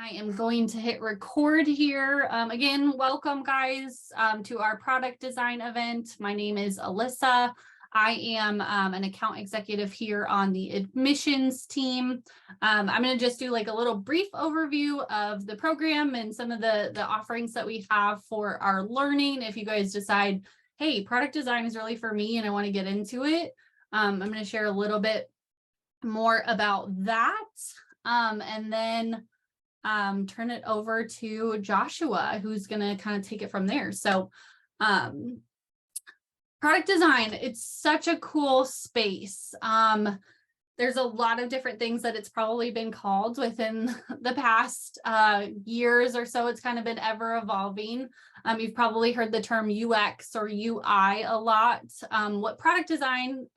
I am going to hit record here. Again, welcome guys to our product design event. My name is Alyssa. I am an account executive here on the admissions team. I'm going to just do like a little brief overview of the program and some of the offerings that we have for our learning. If you guys decide, hey, product design is really for me and I want to get into it, I'm going to share a little bit more about that. And then turn it over to Joshua, who's going to kind of take it from there. So product design, it's such a cool space. There's a lot of different things that it's probably been called within the past years or so. It's kind of been ever evolving. You've probably heard the term UX or UI a lot. What product design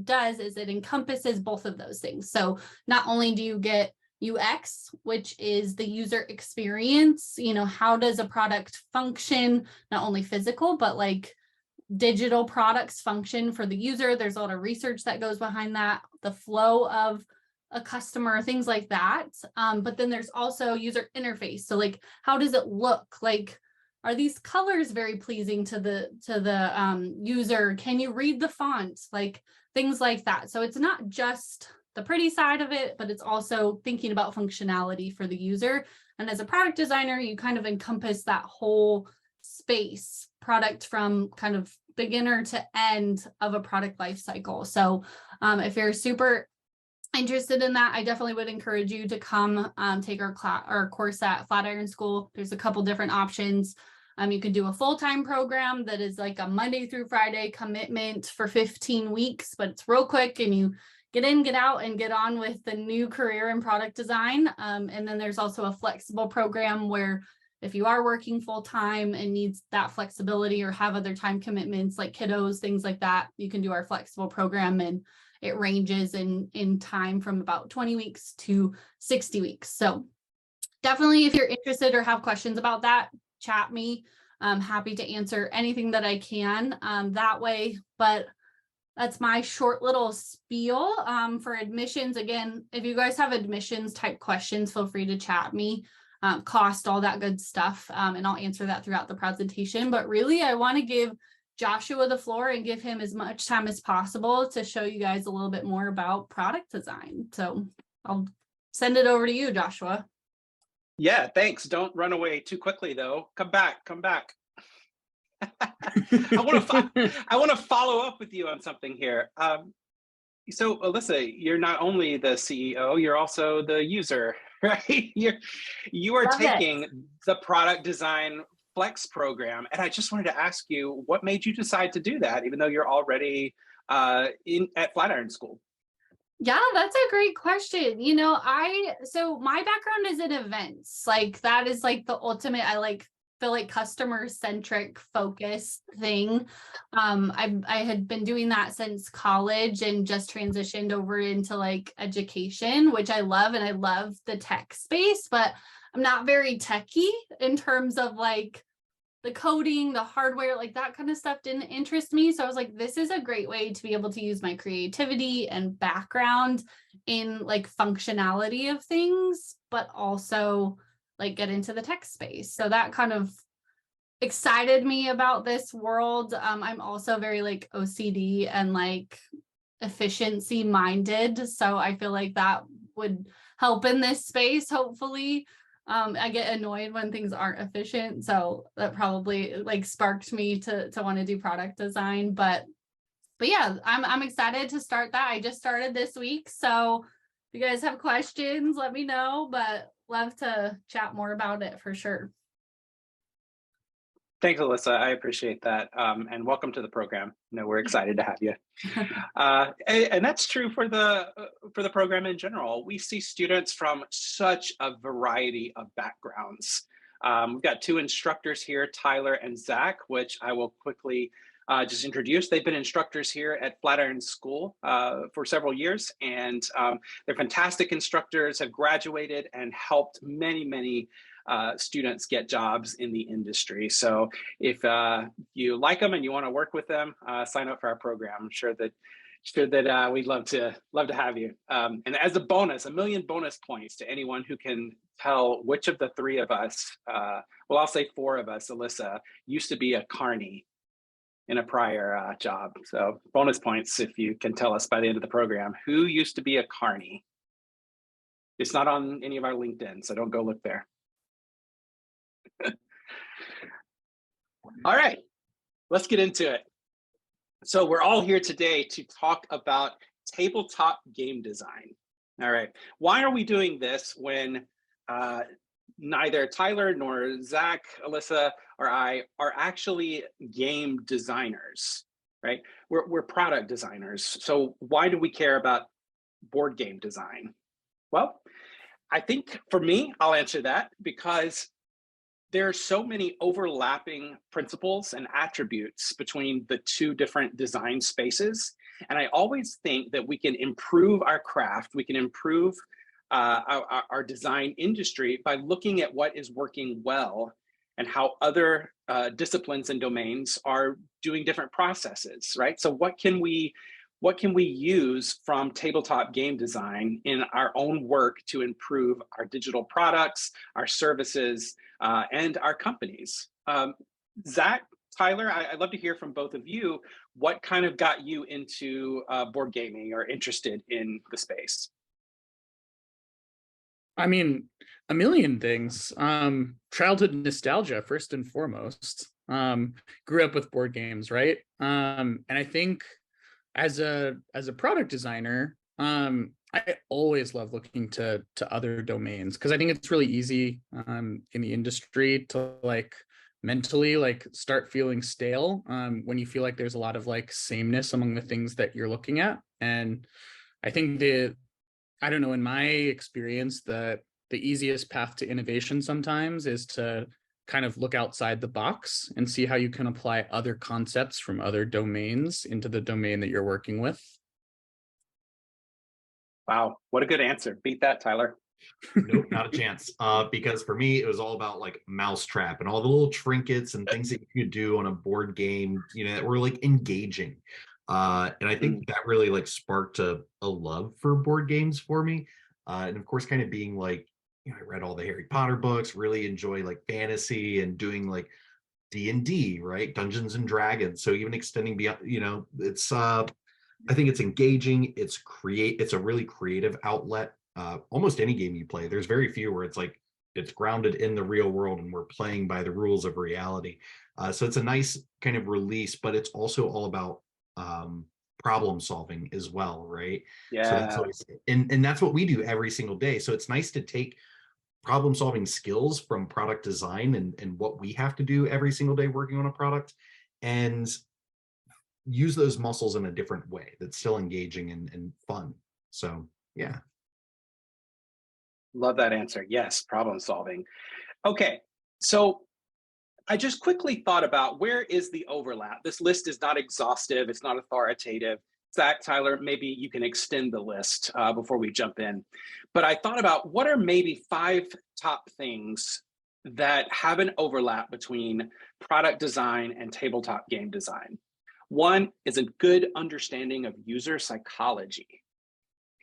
does is it encompasses both of those things. So not only do you get UX, which is the user experience, how does a product function, not only physical, but like digital products function for the user. There's a lot of research that goes behind that, the flow of a customer, things like that. But then there's also user interface. So like, how does it look? Like, are these colors very pleasing to the user? Can you read the font? Like things like that. So it's not just the pretty side of it, but it's also thinking about functionality for the user. And as a product designer, you kind of encompass that whole space, product from kind of beginner to end of a product life cycle. So if you're super interested in that, I definitely would encourage you to come take our course at Flatiron School. There's a couple different options. You can do a full-time program that is like a Monday through Friday commitment for 15 weeks, but it's real quick and you get in, get out, and get on with the new career in product design. And then there's also a flexible program where if you are working full-time and needs that flexibility or have other time commitments like kiddos, things like that, you can do our flexible program, and it ranges in time from about 20 weeks to 60 weeks. So definitely if you're interested or have questions about that, chat me. I'm happy to answer anything that I can that way. But that's my short little spiel for admissions. Again, if you guys have admissions type questions, feel free to chat me, cost, all that good stuff. And I'll answer that throughout the presentation. But really, I want to give Joshua the floor and give him as much time as possible to show you guys a little bit more about product design. So I'll send it over to you, Joshua. Yeah, thanks. Don't run away too quickly, though. Come back. I want to follow up with you on something here. So Alyssa, you're not only the CEO, you're also the user, right? You are taking the product design flex program, and I just wanted to ask you, what made you decide to do that, even though you're already at Flatiron School? Yeah, that's a great question. So my background is in events. Like that is like the ultimate, feel like customer centric focus thing. I had been doing that since college and just transitioned over into like education, which I love, and I love the tech space, but I'm not very techy in terms of like the coding, the hardware, like that kind of stuff didn't interest me. So I was like, this is a great way to be able to use my creativity and background in like functionality of things, but also like get into the tech space. So that kind of excited me about this world. I'm also very like OCD and like efficiency minded. So I feel like that would help in this space, hopefully. I get annoyed when things aren't efficient. So that probably like sparked me to want to do product design. But yeah, I'm excited to start that. I just started this week. So if you guys have questions, let me know, but love to chat more about it for sure. Thanks, Alyssa. I appreciate that. And welcome to the program. We're excited to have you. And that's true for the program in general. We see students from such a variety of backgrounds. We've got two instructors here, Tyler and Zach, which I will quickly just introduce. They've been instructors here at Flatiron School for several years, and they're fantastic instructors, have graduated and helped many students get jobs in the industry. So if you like them and you want to work with them, sign up for our program. I'm sure that Sure that we'd love to have you. And as a bonus, 1,000,000 bonus points to anyone who can tell which of the three of us, well, I'll say four of us, Alyssa, used to be a carny in a prior job. So bonus points if you can tell us by the end of the program who used to be a carny. It's not on any of our LinkedIn, so don't go look there. All right, let's get into it. So we're all here today to talk about tabletop game design. All right, why are we doing this when neither Tyler nor Zach, Alyssa, or I are actually game designers, right? We're product designers. So why do we care about board game design? Well, I think for me, I'll answer that because there are so many overlapping principles and attributes between the two different design spaces. And I always think that we can improve our craft, we can improve our design industry by looking at what is working well and how other disciplines and domains are doing different processes, right? So what can we use from tabletop game design in our own work to improve our digital products, our services, and our companies? Zach, Tyler, I'd love to hear from both of you. What kind of got you into board gaming or interested in the space? I mean, a million things. Childhood nostalgia, first and foremost. Grew up with board games, right? And I think as a product designer, I always love looking to other domains because I think it's really easy in the industry to mentally start feeling stale when you feel like there's a lot of sameness among the things that you're looking at. And I think I don't know, in my experience, the easiest path to innovation sometimes is to kind of look outside the box and see how you can apply other concepts from other domains into the domain that you're working with. Wow, what a good answer. Beat that, Tyler. Nope, not a chance. Because for me, it was all about mousetrap and all the little trinkets and things that you could do on a board game, that were engaging. And I think that really sparked a love for board games for me. And of course, kind of being I read all the Harry Potter books, really enjoy fantasy and doing D&D, right? Dungeons and Dragons. So even extending beyond, it's I think it's engaging. It's a really creative outlet. Almost any game you play, there's very few where it's grounded in the real world and we're playing by the rules of reality. So it's a nice kind of release, but it's also all about problem solving as well, right? Yeah. So that's always, and that's what we do every single day. So it's nice to take problem solving skills from product design and what we have to do every single day working on a product and use those muscles in a different way that's still engaging and fun. So yeah. Love that answer. Yes, problem solving. Okay, so I just quickly thought about where is the overlap? This list is not exhaustive, it's not authoritative. Zach, Tyler, maybe you can extend the list before we jump in. But I thought about what are maybe 5 top things that have an overlap between product design and tabletop game design. One is a good understanding of user psychology.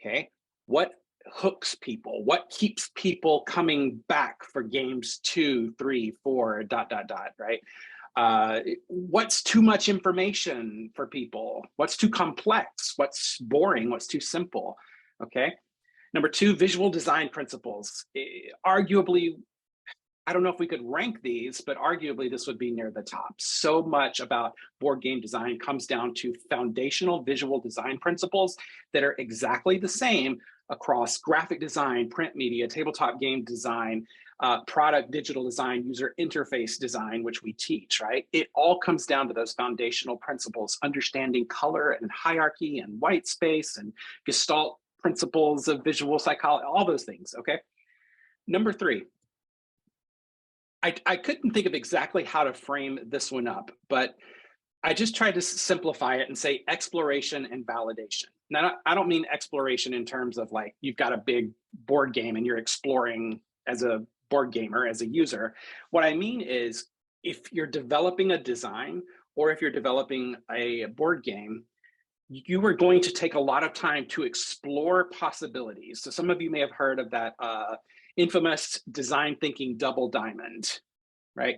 Okay, what hooks people? What keeps people coming back for games 2, 3, 4, ... right? What's too much information for people? What's too complex? What's boring? What's too simple? Okay. Number 2, visual design principles. Arguably, I don't know if we could rank these, but arguably this would be near the top. So much about board game design comes down to foundational visual design principles that are exactly the same across graphic design, print media, tabletop game design, product digital design, user interface design, which we teach, right? It all comes down to those foundational principles, understanding color and hierarchy and white space and gestalt principles of visual psychology, all those things, okay? Number 3, I couldn't think of exactly how to frame this one up, but I just tried to simplify it and say exploration and validation. Now, I don't mean exploration in terms of you've got a big board game and you're exploring as a board gamer, as a user. What I mean is if you're developing a design or if you're developing a board game, you are going to take a lot of time to explore possibilities. So some of you may have heard of that infamous design thinking double diamond, right?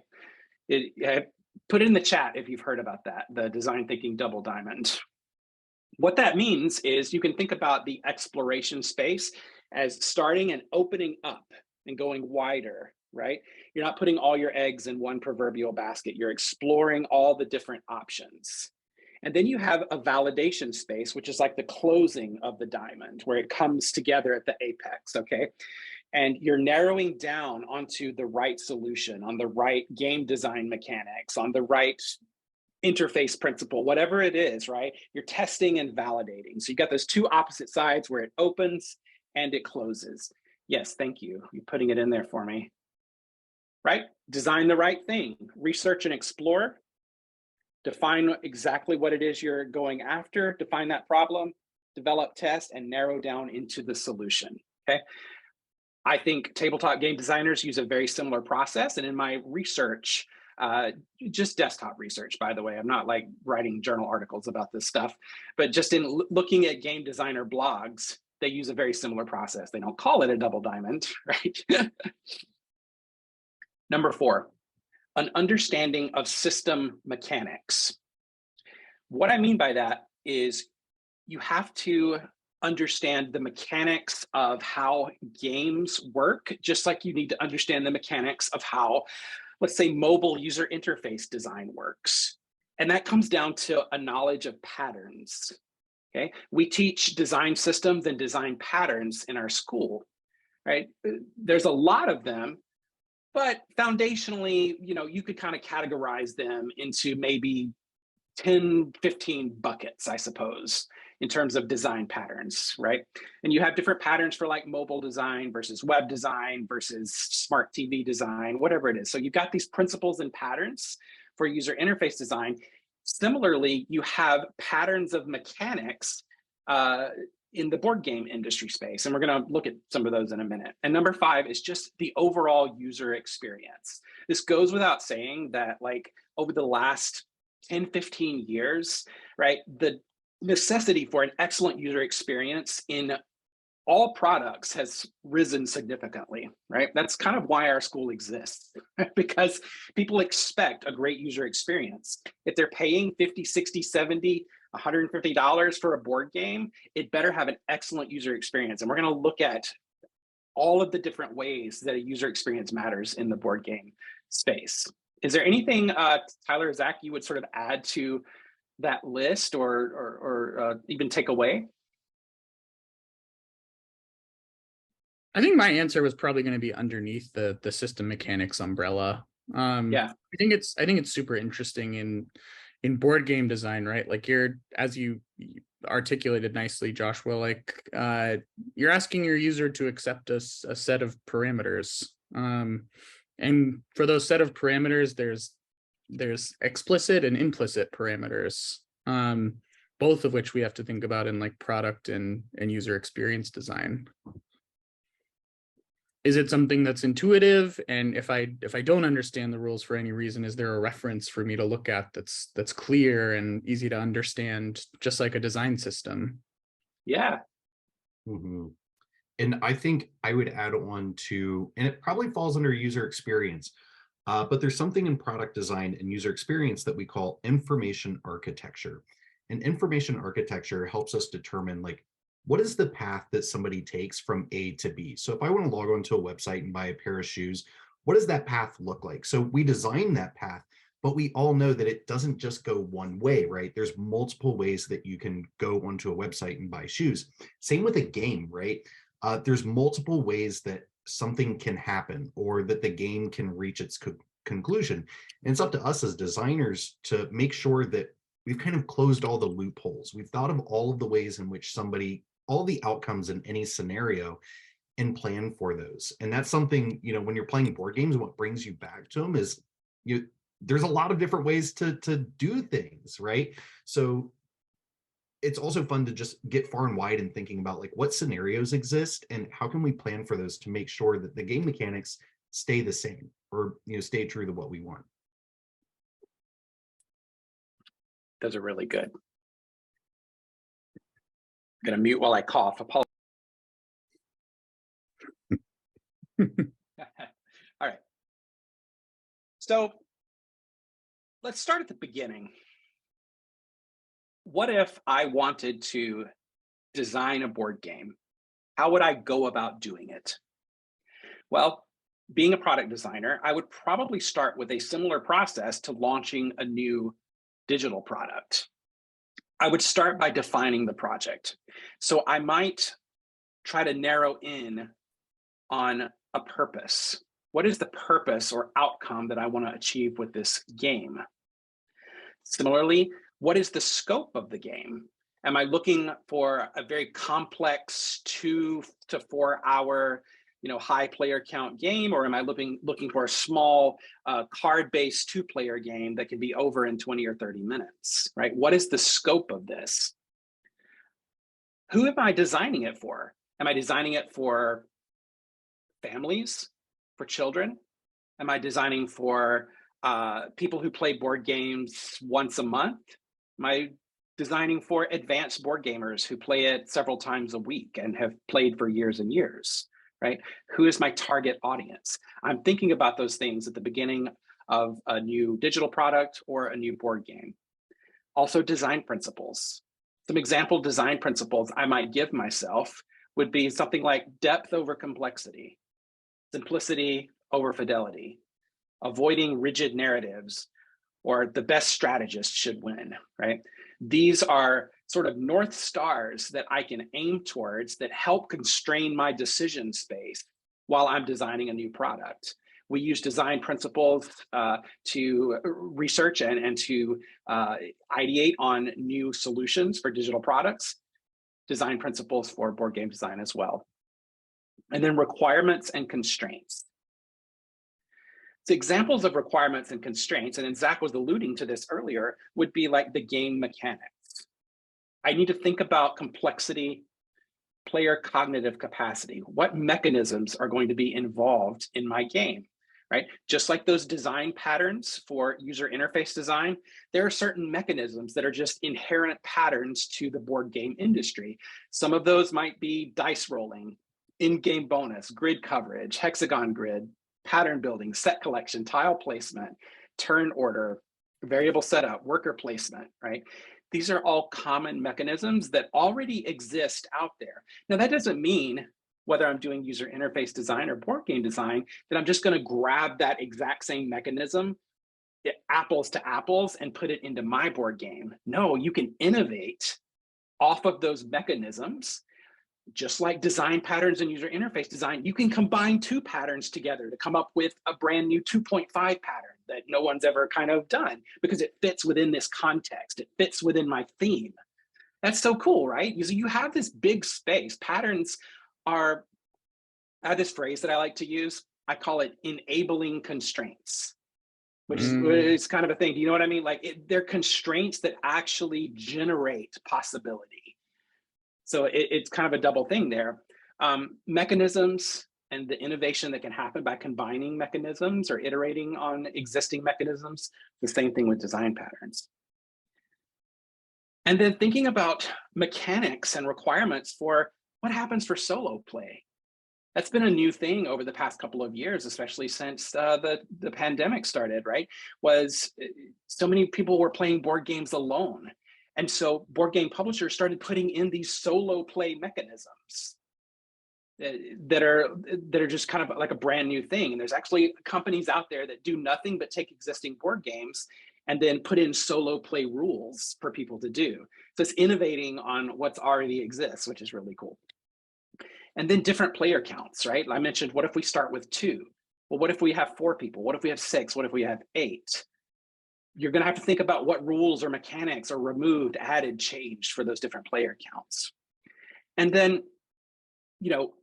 Put it in the chat if you've heard about that, the design thinking double diamond. What that means is you can think about the exploration space as starting and opening up and going wider, right? You're not putting all your eggs in one proverbial basket. You're exploring all the different options. And then you have a validation space, which is like the closing of the diamond, where it comes together at the apex, okay? And you're narrowing down onto the right solution, on the right game design mechanics, on the right interface principle, whatever it is, right? You're testing and validating. So you got those two opposite sides where it opens and it closes. Yes, thank you. You're putting it in there for me, right? Design the right thing, research and explore, define exactly what it is you're going after, define that problem, develop, test, and narrow down into the solution, okay? I think tabletop game designers use a very similar process. And in my research, just desktop research, by the way, I'm not like writing journal articles about this stuff, but just in looking at game designer blogs, they use a very similar process. They don't call it a double diamond, right? Number 4, an understanding of system mechanics. What I mean by that is you have to understand the mechanics of how games work, just like you need to understand the mechanics of how, let's say, mobile user interface design works. And that comes down to a knowledge of patterns, okay? We teach design systems and design patterns in our school, right? There's a lot of them, but foundationally, you know, you could kind of categorize them into maybe 10, 15 buckets, I suppose, in terms of design patterns, right? And you have different patterns for like mobile design versus web design versus smart TV design, whatever it is. So you've got these principles and patterns for user interface design. Similarly, you have patterns of mechanics in the board game industry space. And we're going to look at some of those in a minute. And number 5 is just the overall user experience. This goes without saying that like over the last 10, 15 years, right? The necessity for an excellent user experience in all products has risen significantly, right? That's kind of why our school exists, because people expect a great user experience. If they're paying $50, $60, $70, $150 for a board game, it better have an excellent user experience. And we're going to look at all of the different ways that a user experience matters in the board game space. Is there anything, Tyler or Zach, you would sort of add to that list or even take away? I think my answer was probably going to be underneath the system mechanics umbrella. Yeah, I think it's super interesting in board game design, right? Like as you articulated nicely, Joshua, like you're asking your user to accept a set of parameters. And for those set of parameters, there's explicit and implicit parameters, both of which we have to think about in like product and user experience design. Is it something that's intuitive? And if I don't understand the rules for any reason, is there a reference for me to look at that's clear and easy to understand, just like a design system? Yeah. Mm-hmm. And I think I would add on to, and it probably falls under user experience, but there's something in product design and user experience that we call information architecture. And information architecture helps us determine like, what is the path that somebody takes from A to B? So if I want to log onto a website and buy a pair of shoes, what does that path look like? So we design that path, but we all know that it doesn't just go one way, right? There's multiple ways that you can go onto a website and buy shoes. Same with a game, right? There's multiple ways that something can happen or that the game can reach its conclusion. And it's up to us as designers to make sure that we've kind of closed all the loopholes. We've thought of all of the ways in which all the outcomes in any scenario and plan for those. And that's something, you know, when you're playing board games, what brings you back to them is there's a lot of different ways to do things, right? So it's also fun to just get far and wide in thinking about like what scenarios exist and how can we plan for those to make sure that the game mechanics stay the same or, you know, stay true to what we want. Those are really good. gonna mute while I cough. Apologies. All right. So let's start at the beginning. What if I wanted to design a board game? How would I go about doing it? Well, being a product designer, I would probably start with a similar process to launching a new digital product. I would start by defining the project. So I might try to narrow in on a purpose. What is the purpose or outcome that I want to achieve with this game? Similarly, what is the scope of the game? Am I looking for a very complex 2 to 4 hour, high player count game, or am I looking for a small card-based 2-player game that can be over in 20 or 30 minutes, right? What is the scope of this? Who am I designing it for? Am I designing it for families, for children? Am I designing for people who play board games once a month? Am I designing for advanced board gamers who play it several times a week and have played for years and years, right? Who is my target audience? I'm thinking about those things at the beginning of a new digital product or a new board game. Also, design principles. Some example design principles I might give myself would be something like depth over complexity, simplicity over fidelity, avoiding rigid narratives, or the best strategist should win, right? These are sort of North Stars that I can aim towards that help constrain my decision space while I'm designing a new product. We use design principles to research and to ideate on new solutions for digital products, design principles for board game design as well. And then requirements and constraints. So examples of requirements and constraints, and Zach was alluding to this earlier, would be like the game mechanics. I need to think about complexity, player cognitive capacity. What mechanisms are going to be involved in my game, right? Just like those design patterns for user interface design, there are certain mechanisms that are just inherent patterns to the board game industry. Some of those might be dice rolling, in-game bonus, grid coverage, hexagon grid, pattern building, set collection, tile placement, turn order, variable setup, worker placement, right? These are all common mechanisms that already exist out there. Now, that doesn't mean whether I'm doing user interface design or board game design, that I'm just going to grab that exact same mechanism, apples to apples, and put it into my board game. No, you can innovate off of those mechanisms. Just like design patterns and user interface design, you can combine 2 patterns together to come up with a brand new 2.5 pattern that no one's ever kind of done because it fits within this context. It fits within my theme. That's so cool, right? You have this big space. Patterns are, I have this phrase that I like to use. I call it enabling constraints, which is kind of a thing. Do you know what I mean? Like they're constraints that actually generate possibility. So it's kind of a double thing there. Mechanisms and the innovation that can happen by combining mechanisms or iterating on existing mechanisms, the same thing with design patterns. And then thinking about mechanics and requirements for what happens for solo play. That's been a new thing over the past couple of years, especially since the pandemic started, right? Was so many people were playing board games alone. And so board game publishers started putting in these solo play mechanisms that are just kind of like a brand new thing. And there's actually companies out there that do nothing but take existing board games and then put in solo play rules for people to do. So it's innovating on what's already exists, which is really cool. And then different player counts, right? I mentioned, what if we start with 2? Well, what if we have 4 people? What if we have 6? What if we have 8? You're going to have to think about what rules or mechanics are removed, added, changed for those different player counts. And then,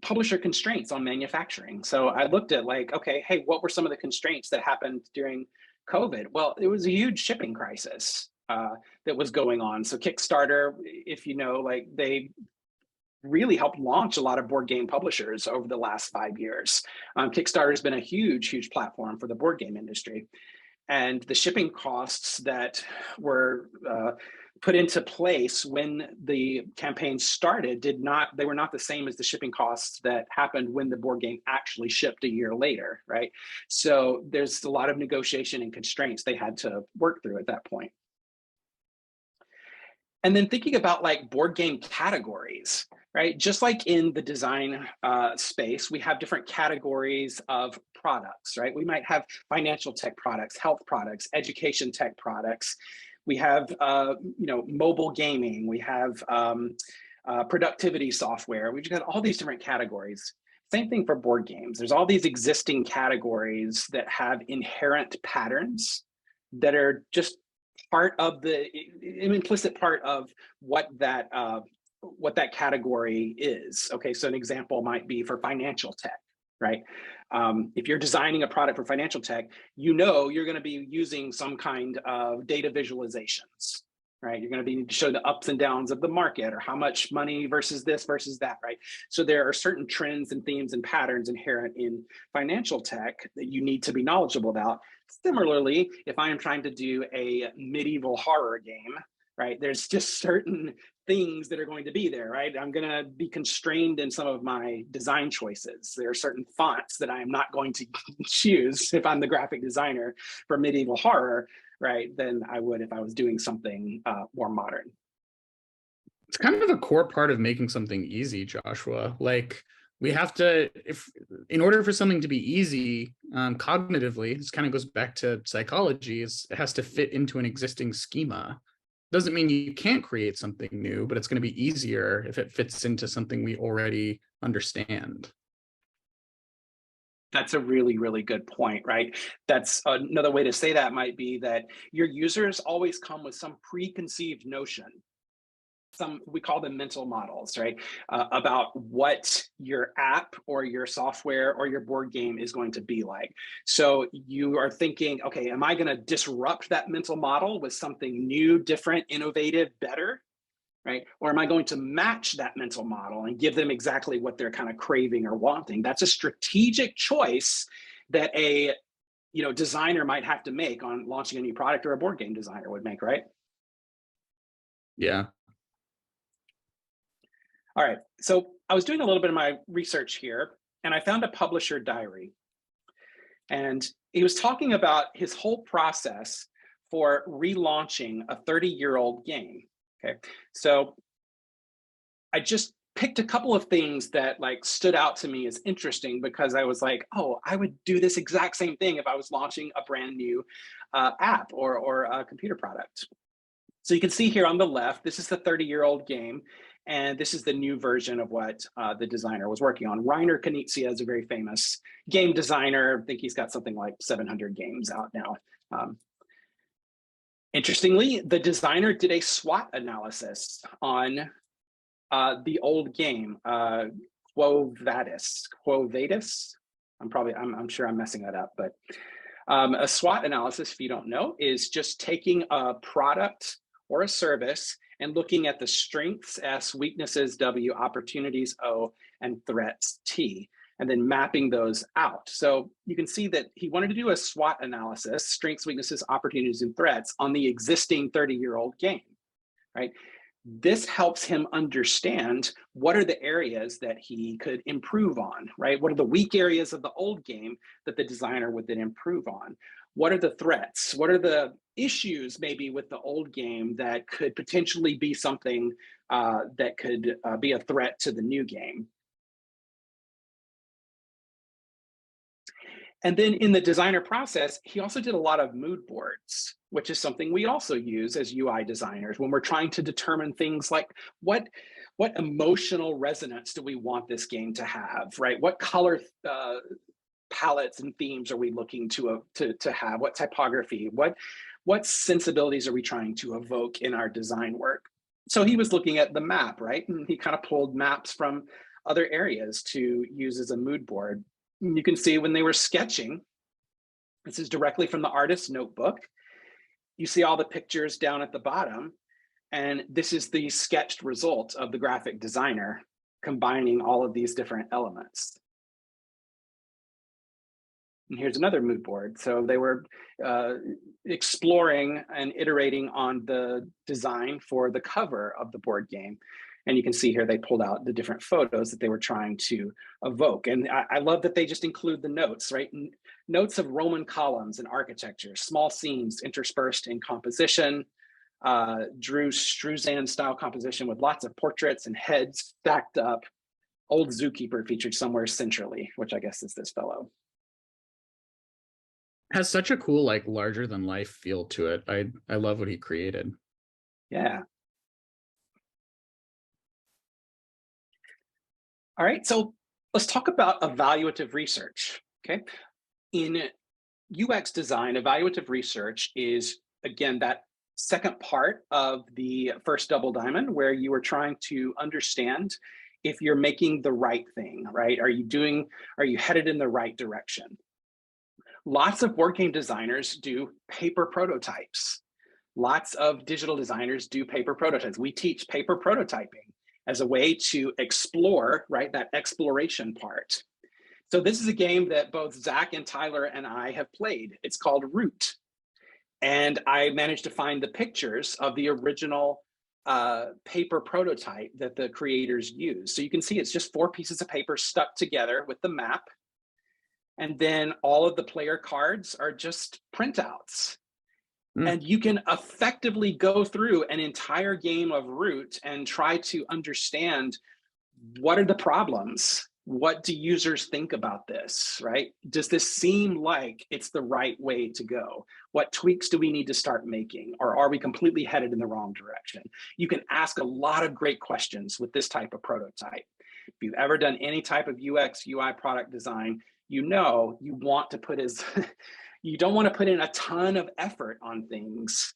publisher constraints on manufacturing. So I looked at like, okay, hey, what were some of the constraints that happened during COVID? Well, it was a huge shipping crisis that was going on. So Kickstarter, if you know, like they really helped launch a lot of board game publishers over the last 5 years. Kickstarter has been a huge platform for the board game industry. And the shipping costs that were put into place when the campaign started they were not the same as the shipping costs that happened when the board game actually shipped a year later, right? So there's a lot of negotiation and constraints they had to work through at that point. And then thinking about like board game categories, right? Just like in the design space, we have different categories of products, right? We might have financial tech products, health products, education tech products. We have, mobile gaming. We have productivity software. We've got all these different categories. Same thing for board games. There's all these existing categories that have inherent patterns that are just part of an implicit part of what that category is. Okay, so an example might be for financial tech, right? If you're designing a product for financial tech, you're going to be using some kind of data visualizations, right? You're going to need to show the ups and downs of the market, or how much money versus this versus that, right? So there are certain trends and themes and patterns inherent in financial tech that you need to be knowledgeable about. Similarly, if I am trying to do a medieval horror game, right, there's just certain things that are going to be there, right? I'm going to be constrained in some of my design choices. There are certain fonts that I am not going to choose if I'm the graphic designer for medieval horror, right, than I would if I was doing something more modern. It's kind of a core part of making something easy, Joshua. Like, we have to, in order for something to be easy cognitively, this kind of goes back to psychology, it has to fit into an existing schema. Doesn't mean you can't create something new, but it's going to be easier if it fits into something we already understand. That's a really, really good point, right? That's another way to say that might be that your users always come with some preconceived notion. We call them mental models, right? About what your app or your software or your board game is going to be like. So you are thinking, okay, am I going to disrupt that mental model with something new, different, innovative, better, right? Or am I going to match that mental model and give them exactly what they're kind of craving or wanting? That's a strategic choice that a designer might have to make on launching a new product, or a board game designer would make, right? Yeah. All right, so I was doing a little bit of my research here, and I found a publisher diary. And he was talking about his whole process for relaunching a 30-year-old game. Okay, so I just picked a couple of things that stood out to me as interesting, because I was like, oh, I would do this exact same thing if I was launching a brand new app or a computer product. So you can see here on the left, this is the 30-year-old game, and this is the new version of what the designer was working on. Reiner Knizia is a very famous game designer. I think he's got something like 700 games out now. Interestingly, the designer did a SWOT analysis on the old game, Quo Vadis. I'm sure I'm messing that up, but a SWOT analysis, if you don't know, is just taking a product or a service and looking at the strengths S, weaknesses W, opportunities O, and threats T, and then mapping those out. So you can see that he wanted to do a SWOT analysis, strengths, weaknesses, opportunities, and threats, on the existing 30-year-old game, right? This helps him understand what are the areas that he could improve on, right? What are the weak areas of the old game that the designer would then improve on? What are the threats? What are the issues maybe with the old game that could potentially be something that could be a threat to the new game? And then in the designer process, he also did a lot of mood boards, which is something we also use as UI designers when we're trying to determine things like what emotional resonance do we want this game to have, right? What color palettes and themes are we looking to have? What typography? What sensibilities are we trying to evoke in our design work? So he was looking at the map, right? And he kind of pulled maps from other areas to use as a mood board. You can see when they were sketching, this is directly from the artist's notebook. You see all the pictures down at the bottom, and this is the sketched result of the graphic designer combining all of these different elements. And here's another mood board. So they were exploring and iterating on the design for the cover of the board game. And you can see here, they pulled out the different photos that they were trying to evoke. And I love that they just include the notes, right? Notes of Roman columns and architecture, small scenes interspersed in composition, Drew Struzan style composition with lots of portraits and heads stacked up. Old zookeeper featured somewhere centrally, which I guess is this fellow. Has such a cool, like, larger than life feel to it. I love what he created. Yeah. All right, so let's talk about evaluative research, okay? In UX design, evaluative research is, again, that second part of the first double diamond, where you are trying to understand if you're making the right thing, right? Are you headed in the right direction? Lots of board game designers do paper prototypes. Lots of digital designers do paper prototypes. We teach paper prototyping as a way to explore, right, that exploration part. So this is a game that both Zach and Tyler and I have played. It's called Root. And I managed to find the pictures of the original paper prototype that the creators used. So you can see it's just 4 pieces of paper stuck together with the map. And then all of the player cards are just printouts. And you can effectively go through an entire game of Root and try to understand, what are the problems? What do users think about this, right? Does this seem like it's the right way to go? What tweaks do we need to start making? Or are we completely headed in the wrong direction? You can ask a lot of great questions with this type of prototype. If you've ever done any type of UX, UI product design, you know you want to put you don't want to put in a ton of effort on things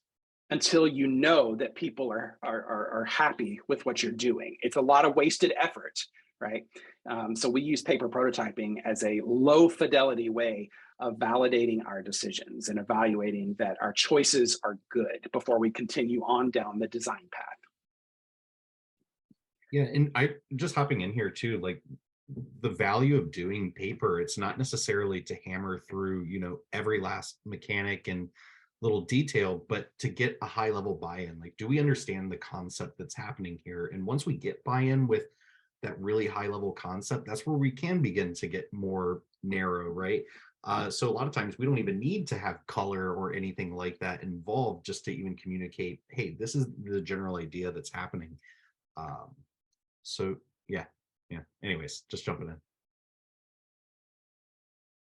until you know that people are happy with what you're doing. It's a lot of wasted effort, right? So we use paper prototyping as a low fidelity way of validating our decisions and evaluating that our choices are good before we continue on down the design path. Yeah, and I just hopping in here too, like, the value of doing paper, it's not necessarily to hammer through, you know, every last mechanic and little detail, but to get a high level buy-in. Like, do we understand the concept that's happening here? And once we get buy-in with that really high level concept, that's where we can begin to get more narrow, right? So a lot of times we don't even need to have color or anything like that involved just to even communicate, hey, this is the general idea that's happening. So yeah. Anyways, just jumping in.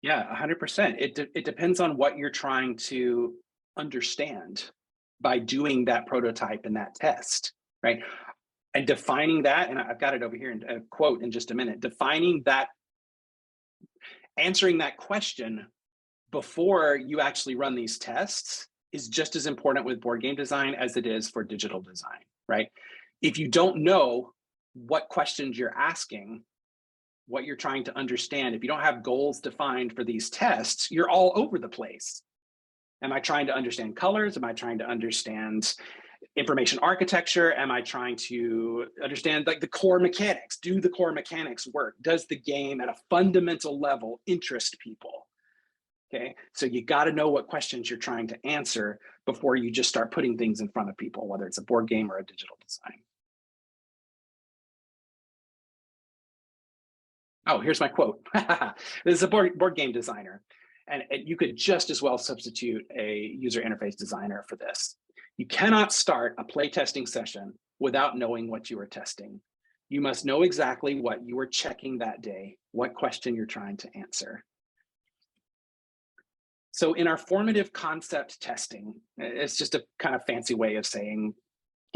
Yeah, 100%. It depends on what you're trying to understand by doing that prototype and that test, right? And defining that, and I've got it over here in a quote in just a minute, defining that, answering that question before you actually run these tests is just as important with board game design as it is for digital design, right? If you don't know what questions you're asking, what you're trying to understand, if you don't have goals defined for these tests, you're all over the place. Am I trying to understand colors? Am I trying to understand information architecture? Am I trying to understand, like, the core mechanics? Do the core mechanics work? Does the game at a fundamental level interest people? Okay, so you got to know what questions you're trying to answer before you just start putting things in front of people, whether it's a board game or a digital design. Oh, here's my quote. This is a board game designer. And you could just as well substitute a user interface designer for this. You cannot start a playtesting session without knowing what you are testing. You must know exactly what you are checking that day, what question you're trying to answer. So in our formative concept testing, it's just a kind of fancy way of saying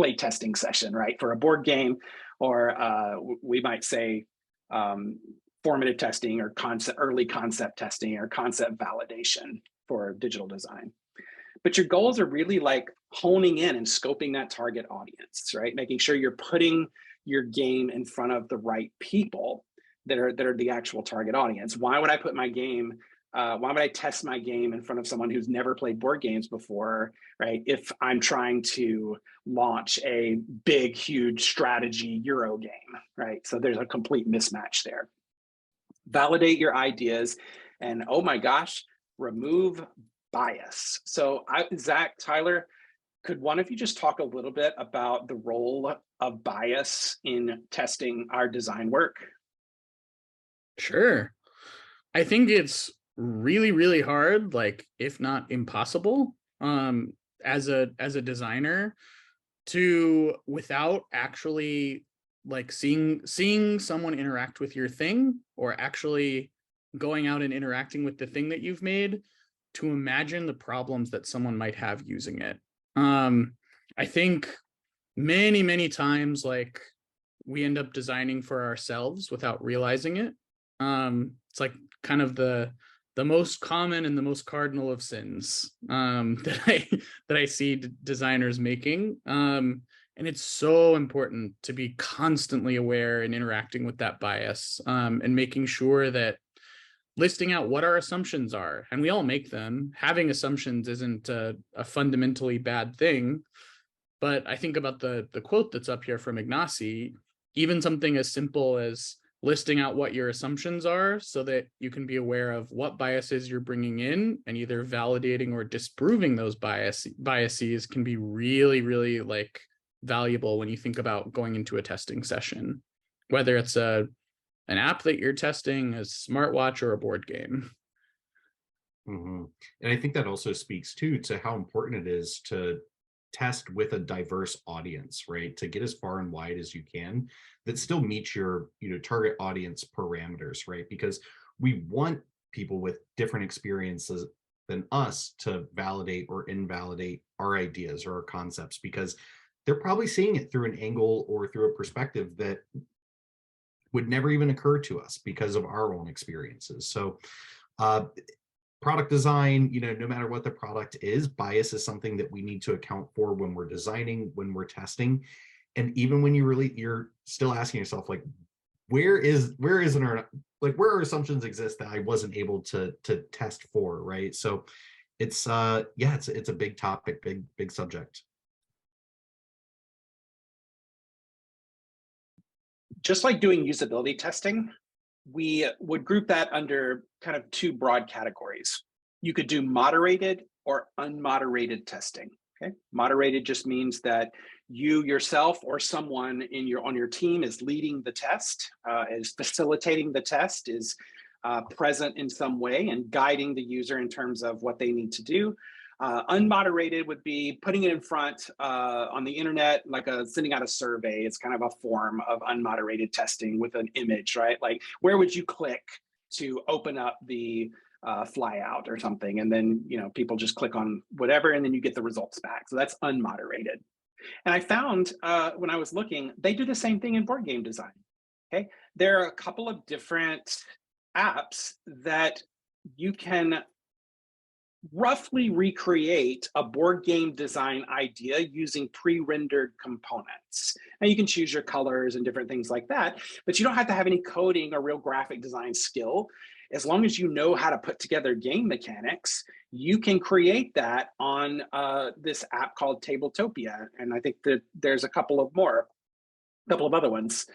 playtesting session, right? For a board game, or we might say formative testing, or early concept testing, or concept validation for digital design. But your goals are really like honing in and scoping that target audience, right? Making sure you're putting your game in front of the right people that are the actual target audience. Why would I put my game, why would I test my game in front of someone who's never played board games before, right? If I'm trying to launch a big, huge strategy Euro game, right? So there's a complete mismatch there. Validate your ideas And oh my gosh, remove bias. So Zach, Tyler, could one of you just talk a little bit about the role of bias in testing our design work? Sure. I think it's really, really hard, like if not impossible, as a designer to, without actually like seeing someone interact with your thing, or actually going out and interacting with the thing that you've made, to imagine the problems that someone might have using it. I think many times, like, we end up designing for ourselves without realizing it. It's like kind of the most common and the most cardinal of sins that I see designers making. And it's so important to be constantly aware and interacting with that bias, and making sure that listing out what our assumptions are, and we all make them. Having assumptions isn't a fundamentally bad thing, but I think about the quote that's up here from Ignacy. Even something as simple as listing out what your assumptions are, so that you can be aware of what biases you're bringing in, and either validating or disproving those biases can be really like valuable when you think about going into a testing session, whether it's an app that you're testing, a smartwatch, or a board game. And I think that also speaks too to how important it is to test with a diverse audience, right? To get as far and wide as you can that still meets your target audience parameters, right? Because we want people with different experiences than us to validate or invalidate our ideas or our concepts, because they're probably seeing it through an angle or through a perspective that would never even occur to us because of our own experiences. So product design, no matter what the product is, bias is something that we need to account for when we're designing, when we're testing. And even when you're still asking yourself, like, where are assumptions exist that I wasn't able to test for, right? So it's it's a big topic, big subject. Just like doing usability testing, we would group that under kind of two broad categories. You could do moderated or unmoderated testing. Okay, moderated just means that you yourself or someone on your team is leading the test, is facilitating the test, is present in some way and guiding the user in terms of what they need to do. Unmoderated would be putting it in front on the internet, like sending out a survey. It's kind of a form of unmoderated testing with an image, right? Like, where would you click to open up the flyout or something? And then, people just click on whatever, and then you get the results back. So that's unmoderated. And I found when I was looking, they do the same thing in board game design. Okay, there are a couple of different apps that you can roughly recreate a board game design idea using pre-rendered components. Now you can choose your colors and different things like that, but you don't have to have any coding or real graphic design skill. As long as you know how to put together game mechanics, you can create that on this app called Tabletopia. And I think that there's a couple of other ones.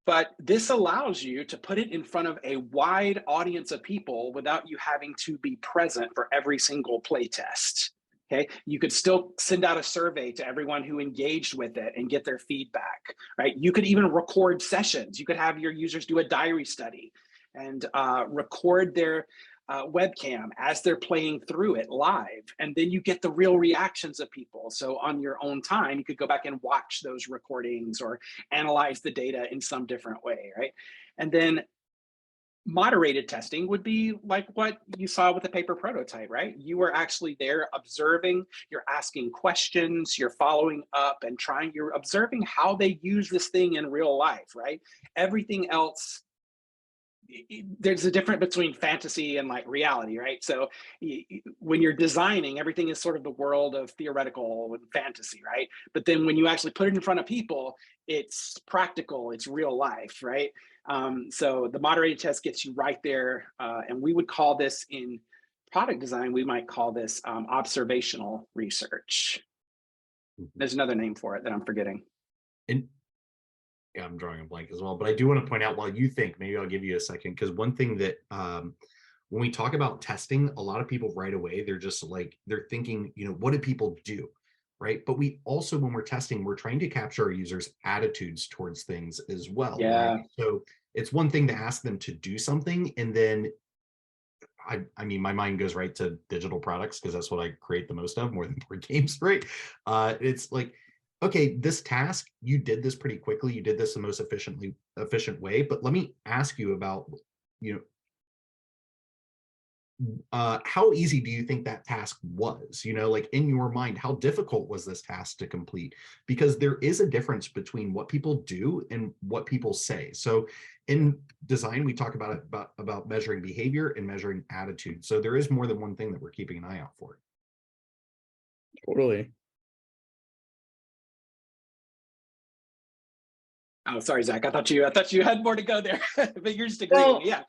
But this allows you to put it in front of a wide audience of people without you having to be present for every single play test. Okay, you could still send out a survey to everyone who engaged with it and get their feedback, right? You could even record sessions. You could have your users do a diary study and record their webcam as they're playing through it live, and then you get the real reactions of people. So on your own time, you could go back and watch those recordings or analyze the data in some different way, right? And then moderated testing would be like what you saw with the paper prototype, right? You were actually there observing, you're asking questions, you're following up and you're observing how they use this thing in real life, right? Everything else, there's a difference between fantasy and like reality, right? So when you're designing, everything is sort of the world of theoretical and fantasy, right? But then when you actually put it in front of people, it's practical, it's real life, right? So the moderated test gets you right there. And we would call this, in product design, we might call this observational research. There's another name for it that I'm forgetting. Yeah, I'm drawing a blank as well, but I do want to point out, while you think, maybe I'll give you a second, because one thing that when we talk about testing, a lot of people right away, they're just like, they're thinking, what do people do? Right. But we also, when we're testing, we're trying to capture our users' attitudes towards things as well. Yeah. Right. So it's one thing to ask them to do something. And then I mean, my mind goes right to digital products because that's what I create the most of, more than board games, right? It's like, okay, this task, you did this pretty quickly. You did this the most efficient way. But let me ask you about, you know, how easy do you think that task was? Like in your mind, how difficult was this task to complete? Because there is a difference between what people do and what people say. So in design, we talk about measuring behavior and measuring attitude. So there is more than one thing that we're keeping an eye out for. Totally. Oh, sorry, Zach. I thought you had more to go there. But you're just agreeing. Well, Yeah.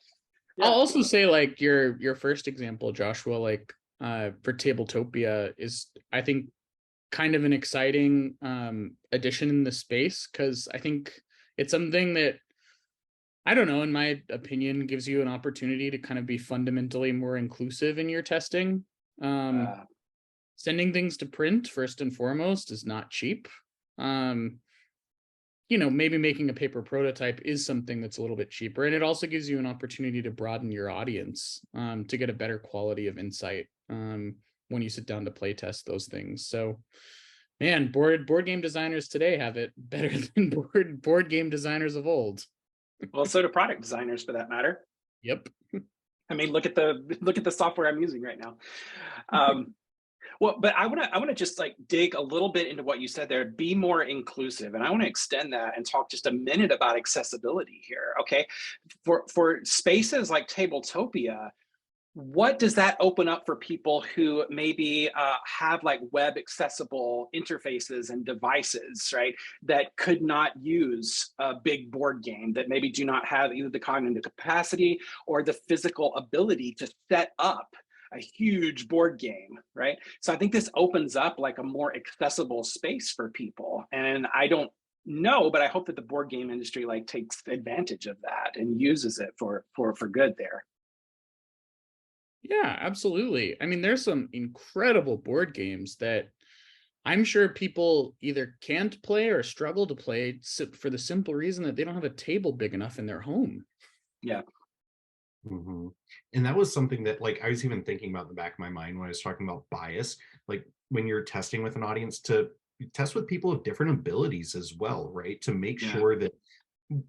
I'll also say, like, your first example, Joshua, like for Tabletopia is, I think, kind of an exciting addition in the space, because I think it's something that, I don't know, in my opinion, gives you an opportunity to kind of be fundamentally more inclusive in your testing. Sending things to print, first and foremost, is not cheap. Maybe making a paper prototype is something that's a little bit cheaper. And it also gives you an opportunity to broaden your audience, to get a better quality of insight when you sit down to play test those things. So, man, board game designers today have it better than board game designers of old. Well, so do product designers, for that matter. Yep. I mean, look at the software I'm using right now. Well, but I want to just like dig a little bit into what you said there. Be more inclusive, and I want to extend that and talk just a minute about accessibility here. Okay, for spaces like Tabletopia, what does that open up for people who maybe have like web accessible interfaces and devices, right, that could not use a big board game, that maybe do not have either the cognitive capacity or the physical ability to set up a huge board game, right? So I think this opens up like a more accessible space for people. And I don't know, but I hope that the board game industry like takes advantage of that and uses it for good there. Yeah, absolutely. I mean, there's some incredible board games that I'm sure people either can't play or struggle to play for the simple reason that they don't have a table big enough in their home. Yeah. Mm-hmm. And that was something that, like, I was even thinking about in the back of my mind when I was talking about bias, like when you're testing with an audience, to test with people of different abilities as well, right? To make sure that